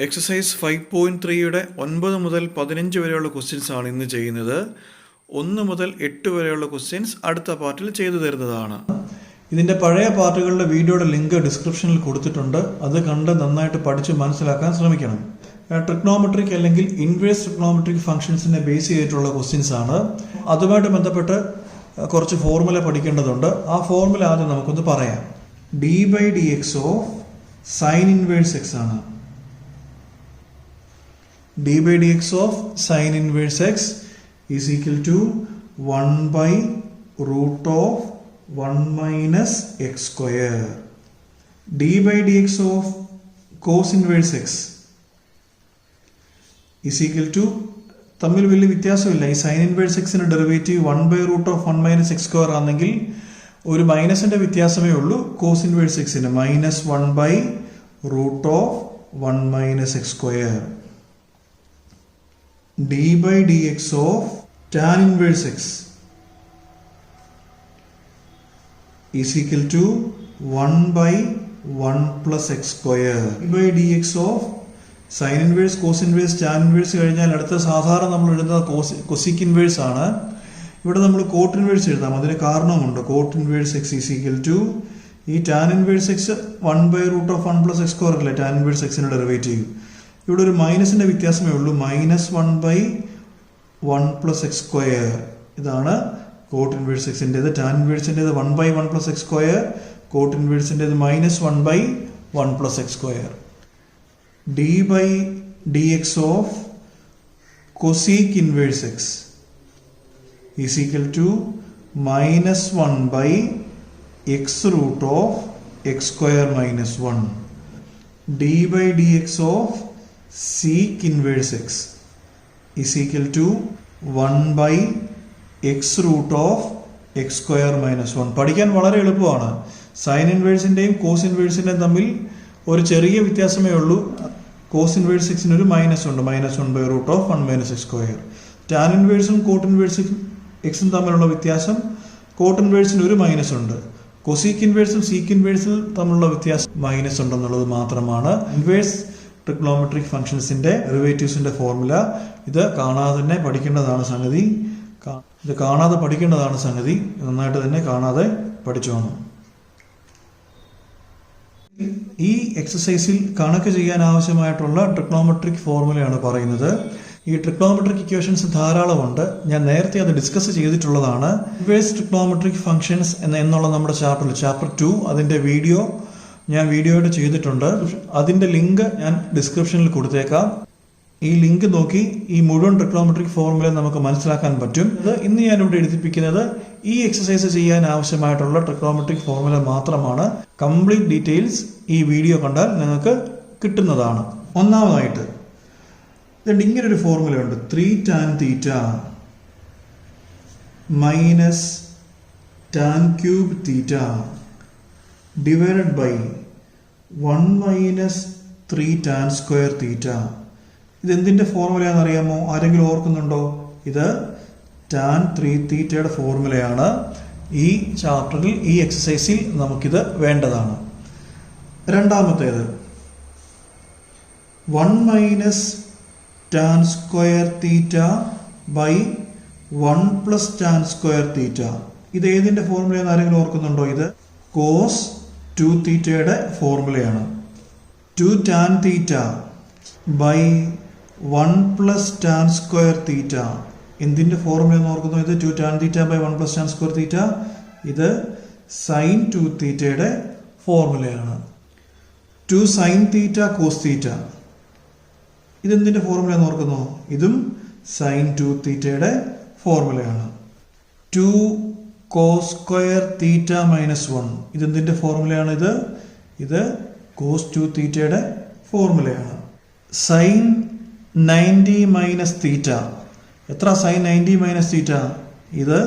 Exercise 5.3യുടെ 9 മുതൽ 15 വരെയുള്ള questions ആണ് ഇന്ന് ചെയ്യുന്നത്. 1 മുതൽ 8 വരെയുള്ള ക്വസ്റ്റ്യൻസ് അടുത്ത പാർട്ടിൽ ചെയ്തു തരുന്നതാണ്. ഇതിൻ്റെ പഴയ പാർട്ടുകളുടെ വീഡിയോയുടെ ലിങ്ക് ഡിസ്ക്രിപ്ഷനിൽ കൊടുത്തിട്ടുണ്ട്. അത് കണ്ട് നന്നായിട്ട് പഠിച്ച് മനസ്സിലാക്കാൻ ശ്രമിക്കണം. ട്രിഗ്നോമെട്രിക് അല്ലെങ്കിൽ ഇൻവേഴ്സ് ട്രിഗ്നോമെട്രിക് ഫംഗ്ഷൻസിനെ ബേസ് ചെയ്തിട്ടുള്ള ക്വസ്റ്റ്യൻസ് ആണ്. അതുമായിട്ട് ബന്ധപ്പെട്ട് കുറച്ച് ഫോർമുല പഠിക്കേണ്ടതുണ്ട്. ആ ഫോർമുല ആദ്യം നമുക്കൊന്ന് പറയാം. d/dx of sine inverse X ആണ്. d/dx of sin inverse x is equal to 1/root of 1 minus x square. d/dx of cos inverse x is equal to തമ്മിൽ വലിയ വ്യത്യാസമില്ല. ഈ സൈൻ ഇൻവേഴ്സ് എക്സിന്റെ derivative 1/root of 1 minus x square ആണെങ്കിൽ ഒരു മൈനസിന്റെ വ്യത്യാസമേ ഉള്ളൂ. കോസ് ഇൻവേഴ്സ് എക്സിന് -1/root of 1 minus x square. d/dx of tan inverse x is equal to 1/1 plus x square. d/dx of sin inverse, cos inverse, tan inverse കഴിഞ്ഞാൽ അടുത്ത സാധാരണ നമ്മൾ എഴുതുന്നത് കൊസിക് ഇൻവേഴ്സ് ആണ്. ഇവിടെ നമ്മൾ കോട്ട് ഇൻവേഴ്സ് എഴുതാം. അതിന് കാരണമുണ്ട്. Cot inverse x is equal to ഈ tan inverse x 1/root of 1 plus x square അല്ലേ tan inverse x ന്റെ ഡെറിവേറ്റീവ്. ഇവിടെ ഒരു മൈനസിന്റെ വ്യത്യാസമേ ഉള്ളൂ. -1/1 plus x square. ഇതാണ് കോട്ട് ഇൻവേഴ്സ് എക്സിൻ്റെത്. ടാൻ ഇൻവേഴ്സിൻ്റെത് 1/1 plus x square. കോട്ട് ഇൻവേഴ്സിൻ്റെത് -1/1 plus x square. d/dx of cosec inverse x is equal to -1/x root of x square minus 1. d/dx of sec inverse x is equal to 1/x root of x square minus 1. പഠിക്കാൻ വളരെ എളുപ്പമാണ്. Sign ഇൻവേഴ്സിൻ്റെയും cos ഇൻവേഴ്സിൻ്റെയും തമ്മിൽ ഒരു ചെറിയ വ്യത്യാസമേ ഉള്ളൂ. Cos inverse എക്സിന് ഒരു മൈനസ് ഉണ്ട്, -1/root of 1 minus x square. Tan ഇൻവേഴ്സും കോട്ട് ഇൻവേഴ്സ് എക്സും തമ്മിലുള്ള വ്യത്യാസം, കോട്ട് ഇൻവേഴ്സിന് ഒരു മൈനസ് ഉണ്ട്. കൊസീക് ഇൻവേഴ്സും സീക്ക് ഇൻവേഴ്സും തമ്മിലുള്ള വ്യത്യാസം മൈനസ് ഉണ്ടെന്നുള്ളത് മാത്രമാണ്. ഇൻവേഴ്സ് ട്രിഗ്നോമെട്രിക് ഫംഗ്ഷൻസിന്റെ ഡെറിവേറ്റീവ്സിന്റെ ഫോർമുല ഇത് കാണാതെ തന്നെ പഠിക്കേണ്ടതാണ് സംഗതി. നന്നായിട്ട് തന്നെ കാണാതെ പഠിച്ചോണം. ഈ എക്സസൈസിൽ കണക്ക് ചെയ്യാൻ ആവശ്യമായിട്ടുള്ള ട്രിഗ്നോമെട്രിക് ഫോർമുലയാണ് പറയുന്നത്. ഈ ട്രിഗ്നോമെട്രിക് ഇക്വേഷൻസ് ധാരാളമുണ്ട്. ഞാൻ നേരത്തെ അത് ഡിസ്കസ് ചെയ്തിട്ടുള്ളതാണ്. ഇൻവേഴ്സ് ട്രിഗ്നോമെട്രിക് ഫംഗ്ഷൻസ് എന്നുള്ള നമ്മുടെ ചാപ്റ്റർ 2 അതിന്റെ ഞാൻ വീഡിയോയുടെ ചെയ്തിട്ടുണ്ട്. അതിന്റെ ലിങ്ക് ഞാൻ ഡിസ്ക്രിപ്ഷനിൽ കൊടുത്തേക്കാം. ഈ ലിങ്ക് നോക്കി ഈ മുഴുവൻ ട്രിഗ്നോമെട്രിക് ഫോർമുല നമുക്ക് മനസ്സിലാക്കാൻ പറ്റും. ഇന്ന് ഞാൻ ഇവിടെ എഴുതിപ്പിക്കുന്നത് ഈ എക്സസൈസ് ചെയ്യാൻ ആവശ്യമായിട്ടുള്ള ട്രിഗ്നോമെട്രിക് ഫോർമുല മാത്രമാണ്. കംപ്ലീറ്റ് ഡീറ്റെയിൽസ് ഈ വീഡിയോ കണ്ടാൽ നിങ്ങൾക്ക് കിട്ടുന്നതാണ്. ഒന്നാമതായിട്ട് ഇങ്ങനൊരു ഫോർമുല ഉണ്ട്. 3 tan theta minus tan cube theta divided by 1 minus 3 tan square theta. ഇത് എന്തിന്റെ ഫോർമുലയാണെന്ന് അറിയാമോ? ആരെങ്കിലും ഓർക്കുന്നുണ്ടോ? ഇത് tan 3 തീറ്റയുടെ ഫോർമുലയാണ്. ഈ ചാപ്റ്ററിൽ ഈ എക്സസൈസിൽ നമുക്കിത് വേണ്ടതാണ്. രണ്ടാമത്തേത് 1 minus tan square theta by 1 plus tan square theta. ഇത് ഏതിന്റെ ഫോർമുലയാണെന്ന് ആരെങ്കിലും ഓർക്കുന്നുണ്ടോ? ഇത് cos 2 തീറ്റയുടെ ഫോർമുലയാണ്. 2 tan theta by 1 plus tan square theta. എന്തിന്റെ ഫോർമുല എന്ന് ഓർക്കുന്നു? ഇത് 2 tan theta by 1 plus tan square theta. ഇത് sin 2 തീറ്റയുടെ ഫോർമുലയാണ്. 2 sin theta cos theta. ഇതെന്തിന്റെ ഫോർമുല എന്ന് ഓർക്കുന്നു? ഇതും sin 2 തീറ്റയുടെ ഫോർമുലയാണ്. 2 cos square theta minus 1. ഇതെന്തിന്റെ ഫോർമുലയാണ്? ഇത് cos 2 തീറ്റയുടെ ഫോർമുലയാണ്. sin 90 minus theta. എത്ര sin 90 minus theta? ഇത്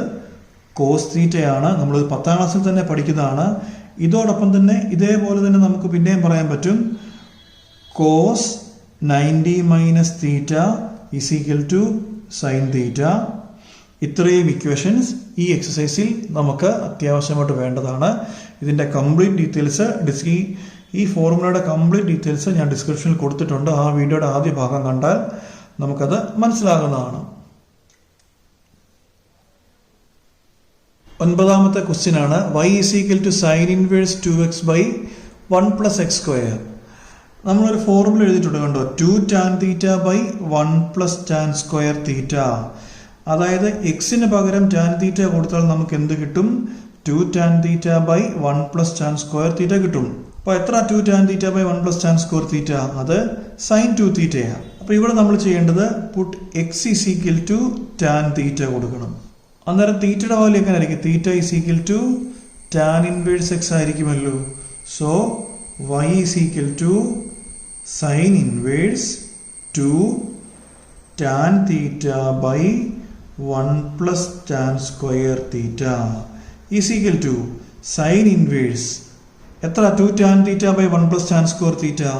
cos തീറ്റയാണ്. നമ്മൾ 10ാം ക്ലാസ്സിൽ തന്നെ പഠിക്കുന്നതാണ്. ഇതോടൊപ്പം തന്നെ ഇതേപോലെ തന്നെ നമുക്ക് പിന്നെയും പറയാൻ പറ്റും. cos 90 minus theta is equal to sin theta. ഇത്രയും ഇക്വേഷൻസ് ഈ എക്സസൈസിൽ നമുക്ക് അത്യാവശ്യമായിട്ട് വേണ്ടതാണ്. ഇതിൻ്റെ കംപ്ലീറ്റ് ഡീറ്റെയിൽസ് ഈ ഫോർമുലയുടെ കംപ്ലീറ്റ് ഡീറ്റെയിൽസ് ഞാൻ ഡിസ്ക്രിപ്ഷനിൽ കൊടുത്തിട്ടുണ്ട്. ആ വീഡിയോയുടെ ആദ്യ ഭാഗം കണ്ടാൽ നമുക്കത് മനസ്സിലാകുന്നതാണ്. 9ാമത്തെ ക്വസ്റ്റ്യൻ ആണ് y is equal to sin inverse 2x by 1 plus x square. നമ്മളൊരു ഫോർമുല എഴുതിയിട്ടുണ്ട് കണ്ടോ, 2 tan theta by 1 plus tan square theta. അതായത് എക്സിന് പകരം tan theta കൊടുത്താൽ നമുക്ക് എന്ത് കിട്ടും? 2 tan theta by 1 plus tan square theta കിട്ടും. അപ്പോൾ എത്ര 2 tan theta by 1 plus tan square theta? അത് sin 2 theta. അപ്പോൾ ഇവിടെ നമ്മൾ ചെയ്യേണ്ടത് put x is equal to tan theta കൊടുക്കണം. അന്നേരം തീറ്റയുടെ വാല്യൂ എങ്ങനെ ആയിരിക്കും? തീറ്റ is equal to tan inverse x ആയിരിക്കുമല്ലോ. So y is equal to sin inverse 2 tan theta by 1 plus tan square theta is equal to sin inverse എത്ര? 2 tan theta by 1 plus tan square theta.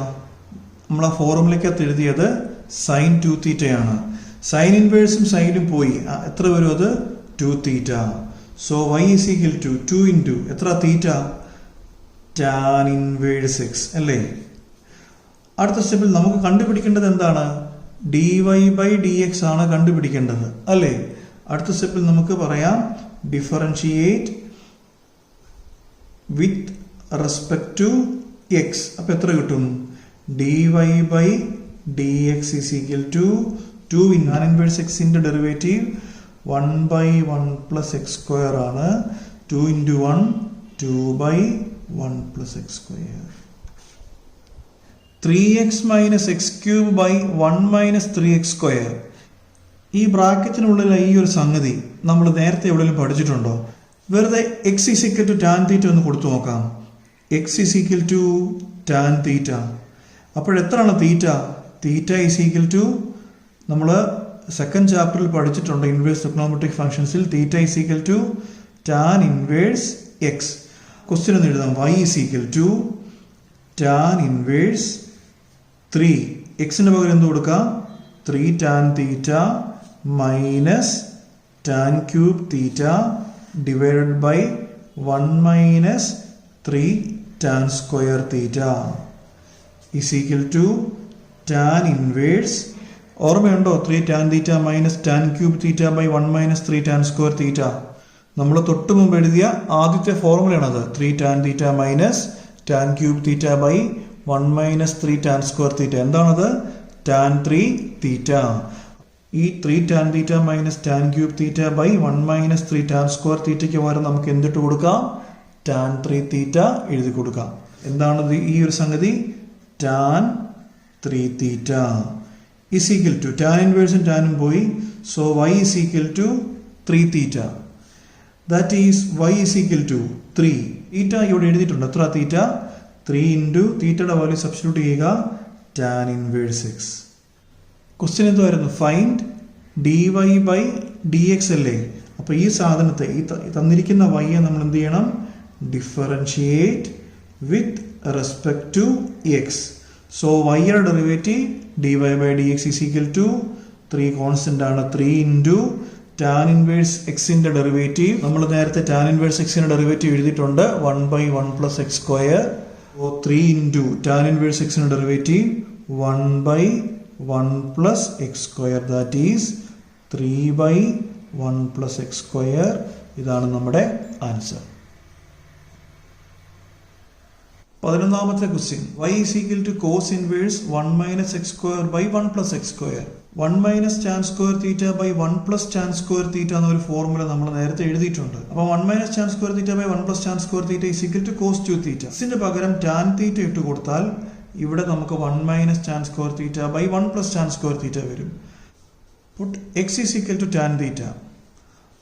നമ്മൾ ആ ഫോർമുലയ്ക്കകത്ത് എഴുതിയത് sin 2 theta ആണ്. Sign ഇൻവേഴ്സും സൈനും പോയി. എത്ര വരും അത്? 2 theta. So y is equal to 2 into എത്ര? theta tan inverse x അല്ലേ? അടുത്ത സ്റ്റെപ്പിൽ നമുക്ക് കണ്ടുപിടിക്കേണ്ടത് എന്താണ്? dy by dx ആണ് കണ്ടുപിടിക്കേണ്ടത് അല്ലേ? അടുത്ത സ്റ്റെപ്പിൽ നമുക്ക് പറയാം differentiate with respect to x. അപ്പൊ എത്ര കിട്ടും? dy by dx is equal to 2 in tan inverse x ന്റെ derivative 1 by 1 plus x square ആണ്. 2 into 1 2 by 1 plus x square. 3x minus x cube by 1 minus 3x square. ഈ ബ്രാക്കറ്റിനുള്ളിൽ ഈ ഒരു സംഗതി നമ്മൾ നേരത്തെ എവിടെയെങ്കിലും പഠിച്ചിട്ടുണ്ടോ? വെറുതെ x is equal to tan theta ഒന്ന് കൊടുത്തു നോക്കാം. x is equal to tan theta. അപ്പോഴെത്രയാണ് theta? Theta is equal to നമ്മൾ സെക്കൻഡ് ചാപ്റ്ററിൽ പഠിച്ചിട്ടുണ്ട് ഇൻവേഴ്സ് ട്രിഗണോമെട്രിക് ഫംഗ്ഷൻസിൽ. Theta is equal to tan inverse x. Question ഒന്ന് എഴുതാം. y is equal to tan inverse 3. എക്സിന് പകരം എന്ത് കൊടുക്കാം? 3 tan theta minus tan cube theta divided by 1 minus 3 tan square theta is equal to tan inverse. ഓർമ്മയുണ്ടോ? 3 tan theta minus tan cube theta by 1 minus 3 tan square theta. നമ്മൾ തൊട്ട് മുമ്പ് എഴുതിയ ആദ്യത്തെ ഫോർമുലയാണത്. 3 tan theta minus tan cube theta by 1 minus 3 tan square theta. എന്താണത്? tan 3 theta. ഈ 3 tan theta minus tan cube theta by 1 minus 3 tan square thetaയ്ക്ക് പകരം നമുക്ക് എന്തിട്ട് കൊടുക്കാം? tan 3 theta എഴുതി കൊടുക്കാം. എന്താണ് ഈ ഒരു സംഗതി? tan 3 theta is equal to tan inverse ടാനും പോയി. So y is equal to 3 theta. That is y is equal to 3. തീറ്റ ഇവിടെ എഴുതിയിട്ടുണ്ട്. എത്ര തീറ്റ? 3 into തീറ്റയുടെ വാല്യൂ സബ്സ്റ്റിറ്റ്യൂട്ട് ചെയ്യുക tan inverse x. ക്വസ്റ്റ്യൻ എന്തായിരുന്നു? ഫൈൻഡ് dy by dx അല്ലേ? അപ്പൊ ഈ സാധനത്തെ ഈ തന്നിരിക്കുന്ന y നമ്മൾ എന്ത് ചെയ്യണം? Differentiate with respect to x. So y യുടെ derivative dy by dx is equal to 3 constant ആണ്. 3 into tan inverse x ന്റെ ഡെറിവേറ്റീവ് നമ്മൾ നേരത്തെ tan inverse x ന്റെ ഡെറിവേറ്റീവ് എഴുതിയിട്ടുണ്ട് 1 by 1 plus x square. So 3 into tan inverse x ന്റെ derivative 1 by 1 plus x square. That is 3 by 1 plus x square. ഇതാണ് നമ്മുടെ answer. 11ാമത്തെ question. y is equal to cos inverse 1 minus x square by 1 plus x square. 1 minus tan square theta by 1 plus tan square theta എന്നൊരു formula നമ്മൾ നേരത്തെ എഴുതിയിട്ടുണ്ട്. അപ്പോൾ 1 minus tan square theta by 1 plus tan square theta is equal to cos 2 theta. ഇതിന്റെ പകരം tan theta ഇട്ട് കൊടുത്താൽ ഇവിടെ നമുക്ക് 1 minus tan square theta by 1 plus tan square theta വരും. Put x is equal to tan theta.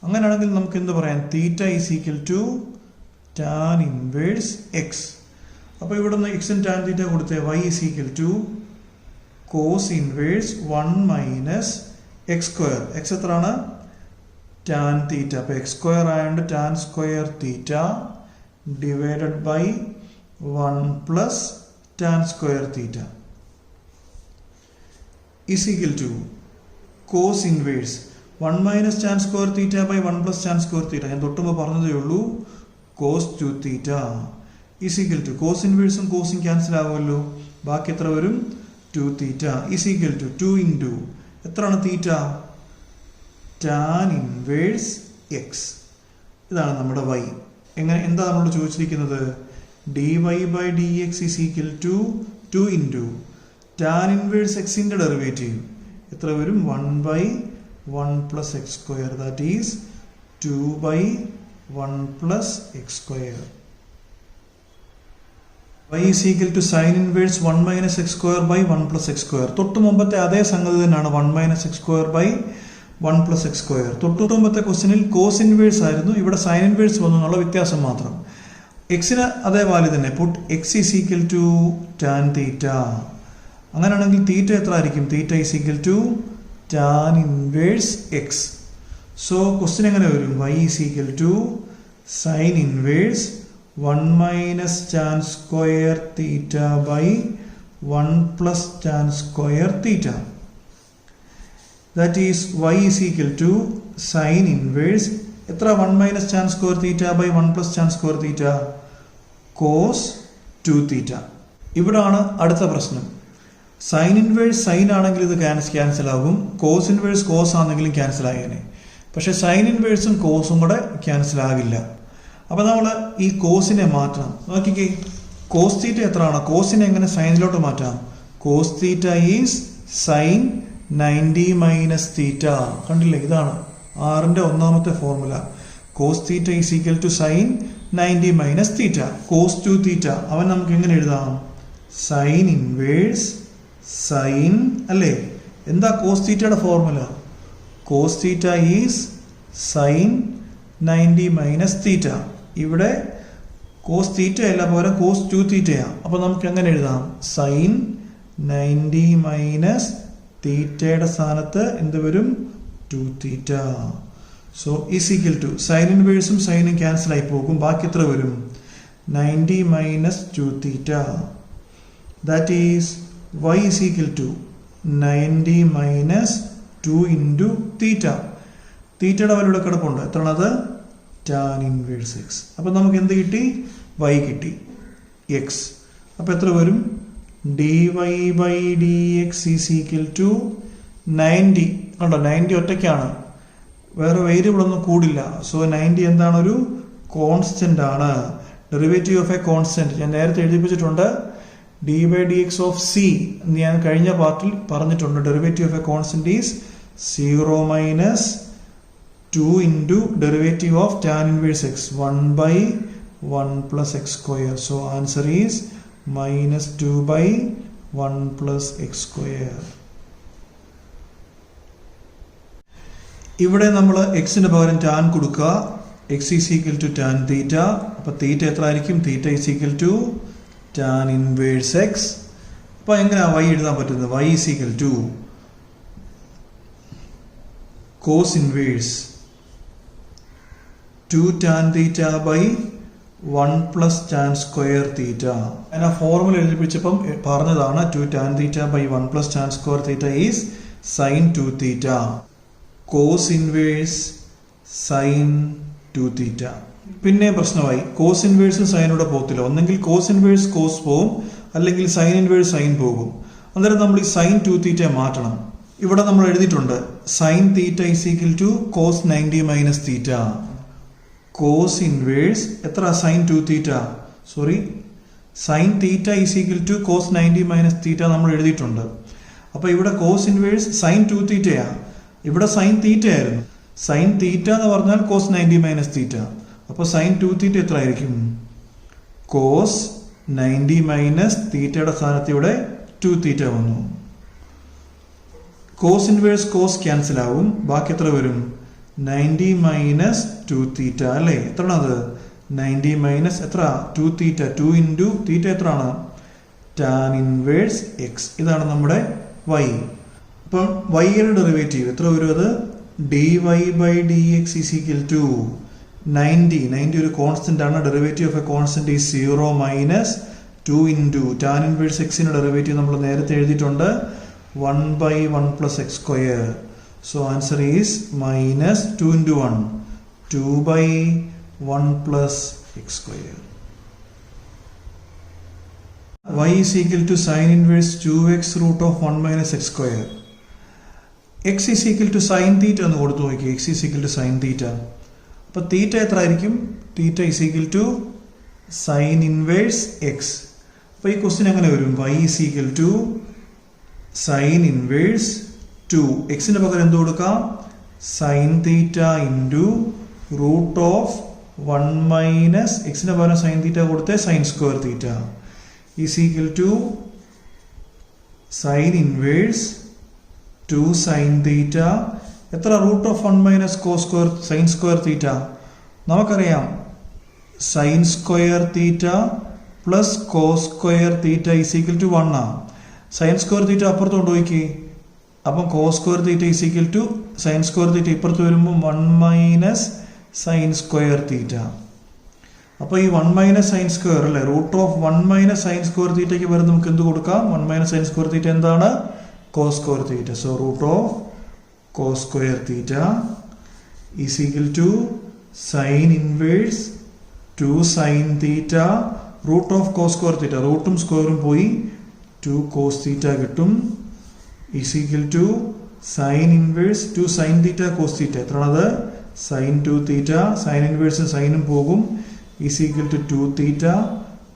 അങ്ങനെയാണെങ്കിൽ നമുക്ക് എന്ത് പറയാം? theta is equal to tan inverse x. അപ്പോൾ ഇവിടെ നിന്ന് x tan theta കൊടുത്തേ y is equal to cos inverse 1 minus x square. x എത്രയാണ്? tan theta. അപ്പോൾ x square ആയതുകൊണ്ട് tan square theta divided by 1 plus tan square theta is equal to cos inverse 1 minus tan square theta by 1 plus tan square theta. ഞാൻ തൊട്ടുമ്പോൾ പറഞ്ഞതേ ഉള്ളൂ cos 2 theta is equal to cos ഇൻവേഴ്സും കോസും cancel ആവുമല്ലോ. ബാക്കി എത്ര വരും? 2 theta is equal to 2 into എത്രയാണ് തീറ്റ? Tan inverse X. ഇതാണ് നമ്മുടെ y. എന്താ നമ്മളോട് ചോദിച്ചിരിക്കുന്നത്? dy by D X is equal to 2 into tan inverse എക്സിൻ്റെ ഡെറിവേറ്റീവ് എത്ര വരും? 1 by 1 plus X square, that is 2 by 1 plus X square. y is equal to sine inverse 1 minus X square by 1 plus X square. തൊട്ട് മുമ്പത്തെ അതേ സംഗതി തന്നെയാണ് 1 minus X square by 1 plus X square. തൊട്ട് മുമ്പത്തെ ക്വസ്റ്റ്യനിൽ കോസ് ഇൻവേഴ്സ് ആയിരുന്നു, ഇവിടെ സൈൻ ഇൻവേഴ്സ് വന്നു എന്നുള്ള വ്യത്യാസം മാത്രം. എക്സിന് അതേ വാല്യൂ തന്നെ. Put X is equal to tan theta. അങ്ങനെയാണെങ്കിൽ തീറ്റ എത്ര ആയിരിക്കും? Theta is equal to tan inverse X. So question എങ്ങനെ വരും? y is equal to sine inverse 1 minus tan square theta by 1 plus tan square theta. That is y is equal to sin inverse എത്ര? 1 minus tan square theta by 1 plus tan square theta cos 2 theta. ഇവിടാണ് അടുത്ത പ്രശ്നം. Sine inverse sign ആണെങ്കിൽ ഇത് cancel ആകും, cos inverse cos ആണെങ്കിലും cancel ആയേനെ. പക്ഷെ sign ഇൻവേഴ്സും കോസും കൂടെ ക്യാൻസൽ ആകില്ല. അപ്പോൾ നമ്മൾ ഈ കോസിനെ മാറ്റണം. നോക്കിക്കേ, കോസ് തീറ്റ എത്രയാണ്? കോസിനെ എങ്ങനെ സൈനിലോട്ട് മാറ്റാം? Cos theta is sine 90 minus theta. കണ്ടില്ലേ, ഇതാണ് ആറിൻ്റെ ഒന്നാമത്തെ formula. Cos theta is equal to sine 90 minus theta. Cos 2 theta അവൻ നമുക്ക് എങ്ങനെ എഴുതാം? സൈൻ ഇൻവേഴ്സ് സൈൻ അല്ലേ. എന്താ കോസ് തീറ്റയുടെ formula? Cos theta is sine 90 minus theta. ഇവിടെ കോസ് തീറ്റ അല്ല, പോലെ കോസ് 2 തീറ്റയാണ്. അപ്പോൾ നമുക്ക് എങ്ങനെ എഴുതാം? സൈൻ 90 മൈനസ് തീറ്റയുടെ സ്ഥാനത്ത് എന്ത് വരും? 2 theta. So is equal to sine ഇൻവേഴ്സും സൈനും ക്യാൻസൽ ആയി പോകും. ബാക്കി എത്ര വരും? 90 minus 2 theta. That is y is equal to 90 minus 2 into theta. തീറ്റയുടെ വാല്യൂ ഇവിടെ കിടപ്പുണ്ട്. എത്രയാണത്? Tan inverse x. അപ്പം നമുക്ക് എന്ത് കിട്ടി? y കിട്ടി, എക്സ്. അപ്പം എത്ര വരും? dy by dx is equal to 90. കണ്ടോ, 90 ഒറ്റയ്ക്കാണ്, വേറെ വേരിയബിൾ ഒന്നും കൂടില്ല. സോ 90 എന്താണ്? ഒരു കോൺസ്റ്റന്റ് ആണ്. ഡെറിവേറ്റീവ് ഓഫ് എ കോൺസ്റ്റന്റ് ഞാൻ നേരത്തെ എഴുതിപ്പിച്ചിട്ടുണ്ട്. dy by dx of c എന്ന് ഞാൻ കഴിഞ്ഞ പാർട്ടിൽ പറഞ്ഞിട്ടുണ്ട്. Derivative of A constant is 0 minus 2 into derivative of tan inverse X 1 by 1 plus X square. So answer is minus 2 by 1 plus x square. ഇവിടെ നമ്മൾ എക്സിന് പകരം ടാൻ കൊടുക്കുക. X is equal to tan theta. അപ്പോൾ theta എത്ര ആയിരിക്കും? Theta is equal to tan inverse X. അപ്പോൾ എങ്ങനെയാണ് y എഴുതാൻ പറ്റുന്നത്? y is equal to cos inverse 2 tan theta by 1 plus tan square theta. ഞാൻ ആ ഫോർമുല എഴുതിപ്പിച്ചപ്പം പറഞ്ഞതാണ് 2 tan theta by 1 plus tan square theta is sine 2 theta. Cos inverse sine 2 theta. പിന്നെ പ്രശ്നമായി, കോസ് ഇൻവേഴ്സും സൈനൂടെ പോകത്തില്ല. ഒന്നെങ്കിൽ കോസ് ഇൻവേഴ്സ് കോസ് പോകും, അല്ലെങ്കിൽ സൈൻ ഇൻവേഴ്സ് സൈൻ പോകും. അന്നേരം നമ്മൾ ഈ സൈൻ 2 തീറ്റ മാറ്റണം. ഇവിടെ നമ്മൾ എഴുതിയിട്ടുണ്ട് sine theta is equal to cos 90 minus theta. Cos inverse എത്ര? Sine 2 theta. Sorry, sine theta is equal to cos 90 minus theta നമ്മൾ എഴുതിയിട്ടുണ്ട്. അപ്പോൾ ഇവിടെ കോസ് ഇൻവേഴ്സ് സൈൻ 2 തീറ്റയാണ്. ഇവിടെ സൈൻ തീറ്റ ആയിരുന്നു. സൈൻ തീറ്റ എന്ന് പറഞ്ഞാൽ കോസ് 90 മൈനസ് തീറ്റ. അപ്പോൾ സൈൻ 2 തീറ്റ എത്ര ആയിരിക്കും? കോസ് 90 മൈനസ് തീറ്റയുടെ സ്ഥാനത്ത് ഇവിടെ 2 തീറ്റ വന്നു. കോസ് ഇൻവേഴ്സ് കോസ് ക്യാൻസൽ ആവും. ബാക്കി എത്ര വരും? 90 മൈനസ് 2 തീറ്റ അല്ലേ. എത്രയാണത്? 90 മൈനസ് എത്ര? 2 തീറ്റ. 2 ഇൻറ്റു തീറ്റ എത്രയാണ്? Tan inverse X. ഇതാണ് നമ്മുടെ y. അപ്പം y-യുടെ ഡെറിവേറ്റീവ് എത്ര വരും? അത് dy by dx is equal to 90 ഒരു കോൺസ്റ്റന്റ് ആണ്. Derivative of A constant is 0 minus 2 into tan inverse എക്സിന്റെ ഡെറിവേറ്റീവ് നമ്മൾ നേരത്തെ എഴുതിയിട്ടുണ്ട് 1 by 1 plus x square. So answer is minus 2 into 1, 2 by 1 plus x square. y is equal to sin inverse 2x root of 1 minus x square. x is equal to sin theta എന്ന് കൊടുത്തു നോക്കി. x is equal to sin theta. അപ്പോൾ theta എത്ര ആയിരിക്കും? തീറ്റ is equal to sin inverse x. അപ്പോൾ ഈ question എങ്ങനെ വരും? y is equal to sin inverse 2. എക്സിന് പകരം എന്ത് കൊടുക്കാം? sin theta into root of 1 minus എക്സിന് പകരം sin theta കൊടുത്തേ sin square theta is equal to sin inverse 2 sin theta. എത്ര? Root of 1 minus cos square sine square theta. നമുക്കറിയാം sine square theta plus cos square theta is equal to 1 ആണ്. Sine square theta അപ്പുറത്ത് കൊണ്ടുപോയിക്ക്. അപ്പം cos square theta is equal to sine square theta ഇപ്പുറത്ത് വരുമ്പോൾ 1 minus sine square തീറ്റ. അപ്പോൾ ഈ 1 minus sine square അല്ലേ, root of 1 minus sine square തീറ്റയ്ക്ക് വരെ നമുക്ക് എന്ത് കൊടുക്കാം? 1 മൈനസ് സൈൻ സ്ക്വയർ തീറ്റ എന്താണ്? Cos square theta. So root of cos square theta is equal to sine inverse 2 sine theta root of cos square theta. റൂട്ടും സ്ക്വയറും പോയി 2 കോസ് തീറ്റ കിട്ടും. Is equal to sine inverse 2 sine theta cos theta. എത്രയാണത്? Sine 2 theta. Sine ഇൻവേഴ്സും സൈനും പോകും. Is equal to 2 theta.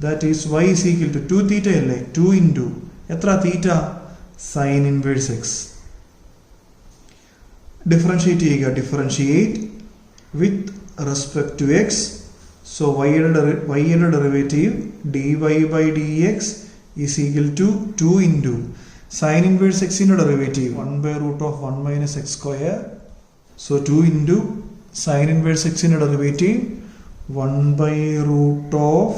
That is y is equal to 2 theta അല്ലേ, 2 into എത്ര theta? Sine inverse x. Differentiate ചെയ്യുക. Differentiate with respect to x. So വൈയുടെ derivative dy by dx is equal to 2 into sine inverse എക്സിൻ്റെ derivative 1 by root of 1 minus X square. So 2 into sine inverse എക്സിൻ്റെ derivative 1 by root of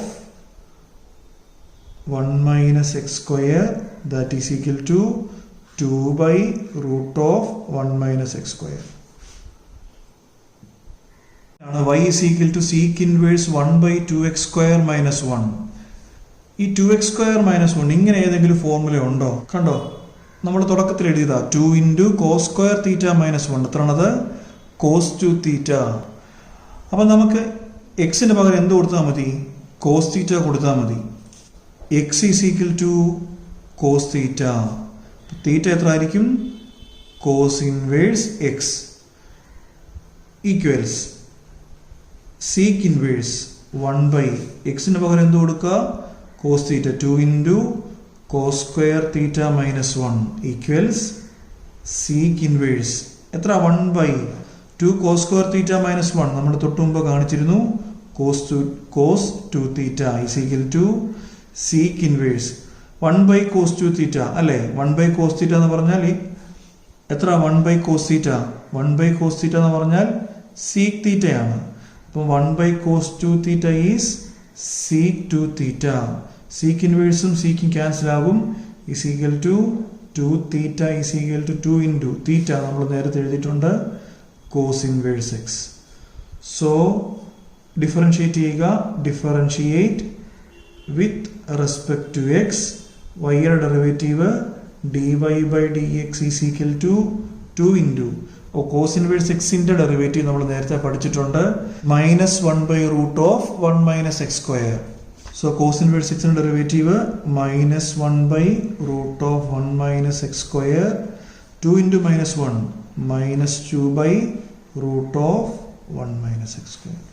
1 minus x square, that is equal to 2 by root of 1 minus x square. Y is equal to sec inverse 1 by 2x square minus 1. ഈ 2x square minus 1 ഇങ്ങനെ ഏതെങ്കിലും formula ഉണ്ടോ? കണ്ടോ, നമ്മൾ തുടക്കത്തിൽ എഴുതിയതാ 2 into cos square theta minus 1. എത്രയാണത്? Cos 2 theta. അപ്പം നമുക്ക് എക്സിന് പകരം എന്ത് കൊടുത്താൽ മതി? കോസ് തീറ്റ കൊടുത്താൽ മതി. X is equal to cos theta. Theta എത്ര ആയിരിക്കും? Cos inverse x equals sec inverse 1 by എക്സിന് പകരം എന്ത് കൊടുക്കുക? Cos theta 2 into cos square theta minus 1 equals sec inverse എത്ര? 1 by 2 cos square theta minus 1 നമ്മൾ തൊട്ട് മുമ്പ് കാണിച്ചിരുന്നു. Cos 2 theta is equal to sec inverse 1 by cos 2 theta അല്ലേ. 1 ബൈ കോസ് തീറ്റ എന്ന് പറഞ്ഞാൽ എത്ര? 1 by cos theta. 1 by cos theta എന്ന് പറഞ്ഞാൽ സീക്ക് തീറ്റയാണ്. അപ്പം 1 by cos 2 theta is sec 2 theta. Sec ഇൻവേഴ്സും സീക്കും ക്യാൻസൽ ആകും. Is equal to 2 theta is equal to 2 into theta നമ്മൾ നേരത്തെ എഴുതിയിട്ടുണ്ട് cos inverse X. So differentiate ചെയ്യുക. Differentiate with respect to x. വൈയുടെ derivative dy by dx is equal to 2 into cos inverse എക്സിൻ്റെ derivative നമ്മൾ നേരത്തെ പഠിച്ചിട്ടുണ്ട്. Minus 1 by root of 1 minus X square. So cos inverse എക്സിൻ്റെ derivative minus 1 by root of 1 minus X square. 2 into minus 1 minus 2 by root of 1 minus x square.